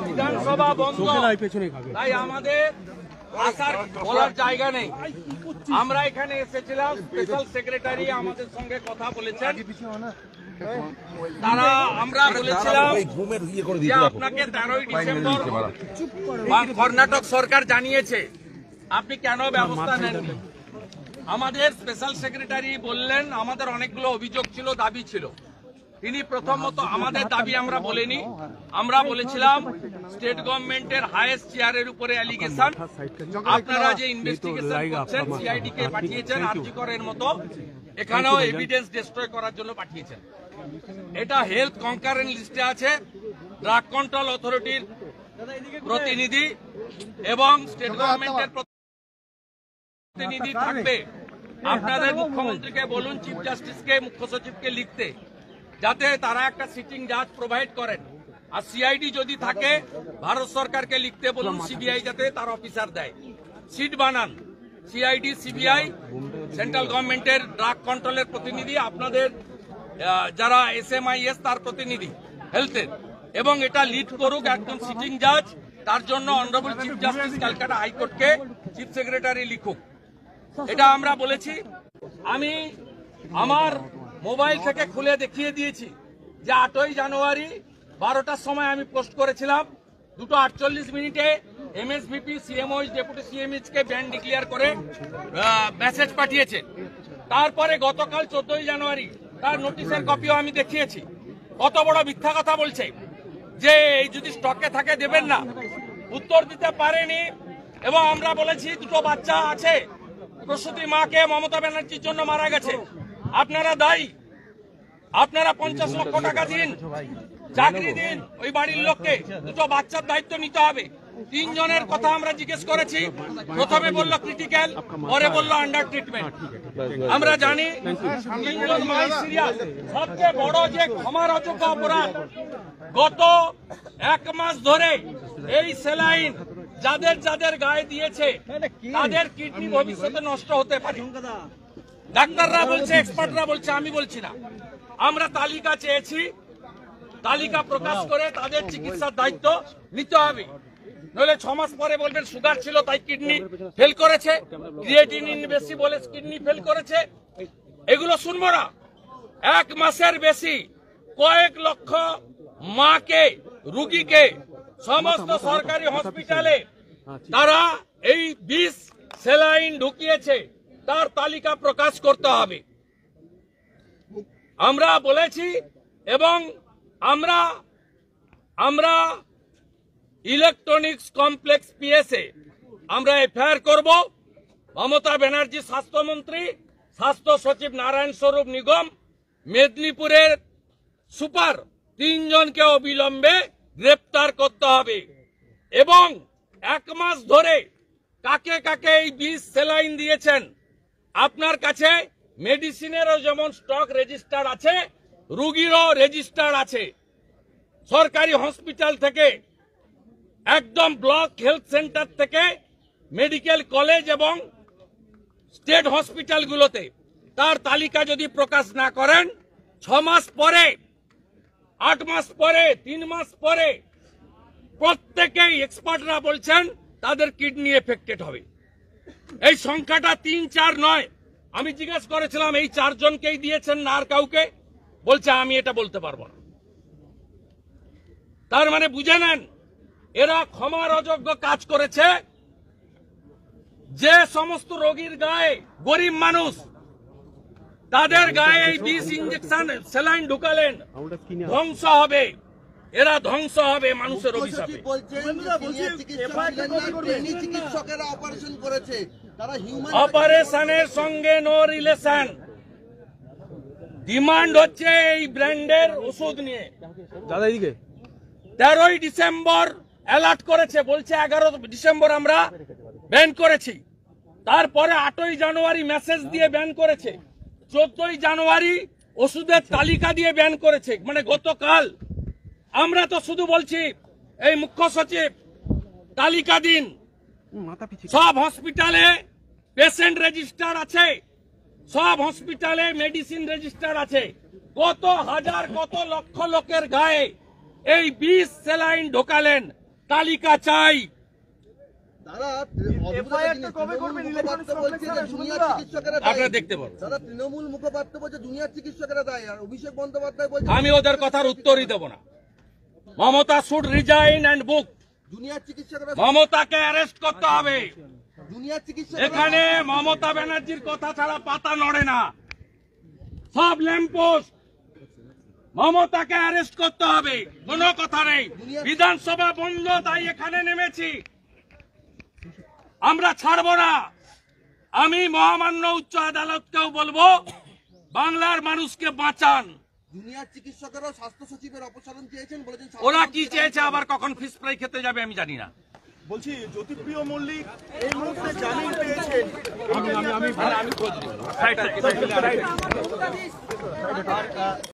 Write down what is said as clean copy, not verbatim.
বিধানসভা বন্ধ, তাই আমাদের আসার বলার জায়গা নেই। আমরা এখানে এসেছিলাম, স্পেশাল সেক্রেটারি আমাদের সঙ্গে কথা বলেছেন। তারা আমরা বলেছিলাম যে আপনাকে 13ই ডিসেম্বর কর্ণাটক সরকার জানিয়েছে, আপনি কেন ব্যবস্থা নেননি? আমাদের স্পেশাল সেক্রেটারি বললেন আমাদের অনেকগুলো অভিযোগ ছিল, দাবি ছিল। তিনি প্রথমত আমাদের দাবি আমরা বলিনি, আমরা বলেছিলাম স্টেট গভর্নমেন্টের হাইয়েস্ট চেয়ারের উপরে অ্যালিগেশন, আপনারা যে ইনভেস্টিগেশন করছেন সিআইডি কে পাঠিয়েছেন আরজি করের মতো, এখানেও এভিডেন্স ডিস্ট্রয় করার জন্য পাঠিয়েছেন। এটা হেলথ কনকারেন্ট লিস্টে আছে, ড্রাগ কন্ট্রোল অথরিটির প্রতিনিধি এবং স্টেট গভর্নমেন্টের প্রতিনিধি থাকবে। আপনাদের মুখ্যমন্ত্রীকে বলুন, চিফ জাস্টিসকে, মুখ্য সচিবকে লিখতে, যাতে তারা একটা সিটিং জাজ প্রোভাইড করেন। আর সিআইডি যদি থাকে ভারত সরকারকে লিখতে বলুন, সিবিআই যাতে তার অফিসার দেয়, সিট বানান। সিআইডি, সিবিআই, সেন্ট্রাল গভর্নমেন্টের ড্রাগ কন্ট্রোলের প্রতিনিধি, আপনাদের যারা এসএমআইএস তার প্রতিনিধি হেলথের, এবং এটা লিড করুক একজন সিটিং জাজ। তার জন্য অনারেবল চিফ জাস্টিস ক্যালকাটা হাইকোর্টকে চিফ সেক্রেটারি লিখুক, এটা আমরা বলেছি। আমি আমার মোবাইল থেকে খুলে দেখিয়ে দিয়েছি যে 8ই জানুয়ারি 12টার সময় আমি পোস্ট করেছিলাম, 2:48 এমএসভিপি সিএমওইচ ডেপুটি সিএমএইচকে ব্যান ডিক্লেয়ার করে মেসেজ পাঠিয়েছে। তারপরে গতকাল 14ই জানুয়ারি তার নোটিশের কপিও আমি দেখিয়েছি। কত বড় মিথ্যা কথা বলছে যে এই যদি স্টকে থাকে দেবেন না, উত্তর দিতে পারেনি। এবং আমরা বলেছি 2টো বাচ্চা আছে, প্রসূতি মাকে মমতা ব্যানার্জির জন্য মারা গেছে, আপনারা দায়ী, আপনারা 50 লক্ষ টাকা দিন, চাকরি দিন ওই বাড়ির লোককে, 2টো বাচ্চার দায়িত্ব নিতে হবে। 3 জনের কথা আমরা জিজ্ঞেস করেছি, প্রথমে বলল ক্রিটিক্যাল, পরে বলল আন্ডার ট্রিটমেন্ট। আমরা জানি 3 জন মাই সিরিয়াস। সবচেয়ে বড় যে ক্ষমার অযোগ্য অপরাধ, গত 1 মাস ধরে এই স্যালাইন যাদের যাদের গায়ে দিয়েছে তাদের কিডনি ভবিষ্যতে নষ্ট হতে পারে। ডাক্তাররা বলছে, এক্সপার্টরা বলছে, আমি বলছি না। আমরা তালিকা চেয়েছি, তালিকা প্রকাশ করে তাদের চিকিৎসার দায়িত্ব নিতে হবে, নইলে 6 মাস পরে বলবেন সুগার ছিল তাই কিডনি ফেল করেছে, ক্রিয়েটিনিন বেশি বলে কিডনি ফেল করেছে। এগুলো শুনবো না। 1 মাসের বেশি কয়েক লক্ষ মাকে, রুগীকে সমস্ত সরকারি হসপিটালে তারা এই বিষ স্যালাইন ঢুকিয়েছে, তার তালিকা প্রকাশ করতে হবে। আমরা বলেছি এবং আমরা ইলেকট্রনিক্স কমপ্লেক্স পিএসএ আমরা এফআইআর করব। মমতা ব্যানার্জি স্বাস্থ্যমন্ত্রী, স্বাস্থ্য সচিব নারায়ণ স্বরূপ নিগম, মেদিনীপুরের সুপার 3 জনকে অবিলম্বে গ্রেপ্তার করতে হবে। এবং 1 মাস ধরে কাকে কাকে এই বিষ স্যালাইন দিয়েছেন, আপনার কাছে মেডিসিনেরও যেমন স্টক রেজিস্টার আছে, রুগীরও রেজিস্টার আছে। সরকারি হসপিটাল থেকে, একদম ব্লক হেলথ সেন্টার থেকে মেডিকেল কলেজ এবং স্টেট হসপিটালগুলোতে তার তালিকা যদি প্রকাশ না করেন, 6 মাস পরে, 8 মাস পরে, 3 মাস পরে প্রত্যেকেই এক্সপার্টরা বলছেন তাদের কিডনি এফেক্টেড হবে। এই সংখ্যাটা 3-4 নয়। আমি জিজ্ঞেস করেছিলাম এই 4 জনকেই দিয়েছেন না আর কাউকে, বলছে আমি এটা বলতে পারবো না। তার মানে বুঝে নেন এরা ক্ষমার অযোগ্য কাজ করেছে। যে সমস্ত রোগীর গায়ে, গরিব মানুষ তাদের গায়ে এই বিষ ইঞ্জেকশন স্যালাইন ঢুকালেন, ধ্বংস হবে, এরা ধ্বংস হবে মানুষের অভিশাপে। অপারেশনের সঙ্গে নো রিলেশন। ডিমান্ড হচ্ছে এই ব্র্যান্ডের ওষুধ নিয়ে। 13ই ডিসেম্বর অ্যালার্ট করেছে, বলছে 11 ডিসেম্বর আমরা ব্যান করেছি। তারপরে 8ই জানুয়ারি মেসেজ দিয়ে ব্যান করেছে, 14ই জানুয়ারি ওষুধের তালিকা দিয়ে ব্যান করেছে, মানে গতকাল। আমরা তো শুধু বলছি এই মুখ্য সচিব তালিকা দিন। সব হসপিটালে পেশেন্ট রেজিস্টার আছে, সব হসপিটালে মেডিসিন রেজিস্টার আছে। কত হাজার, কত লক্ষ লোকের গায়ে এই 20 স্যালাইন ঢোকালেন, তালিকা চাই। আপনারা দেখতে পাবেন। তৃণমূল মুখপাত্র বলছে জুনিয়র চিকিৎসকেরা দায়ী, আর অভিষেক বন্দ্যোপাধ্যায় বলছে আমি ওদের কথার উত্তরই দেব না। Mamata should resign and book. Junior চিকিৎসকরা মমতাকে অ্যারেস্ট করতে হবে। জুনিয়র চিকিৎসক এখানে মমতা ব্যানার্জির কথা ছাড়া পাতা নড়ে না। সব ল্যাম্পপোস্ট মমতাকে অ্যারেস্ট করতে হবে, কোনো কথা নেই। বিধানসভা বন্ধ, তাই এখানে নেমেছি। আমরা ছাড়ব না। আমি মহামান্য উচ্চ আদালতকেও বলবো, বাংলার মানুষকে বাঁচান। জুনিয়র চিকিৎসকরা স্বাস্থ্য সচিবের অপসারণ চেয়েছেন, বলেছেন ওরা কি চেয়েছে, আবার কখন ফিশ ফ্রাই খেতে যাবে আমি জানি না। বলছি জ্যোতিপ্রিয় মল্লিক এই মুহূর্তে জামিন পেয়েছেন। আমি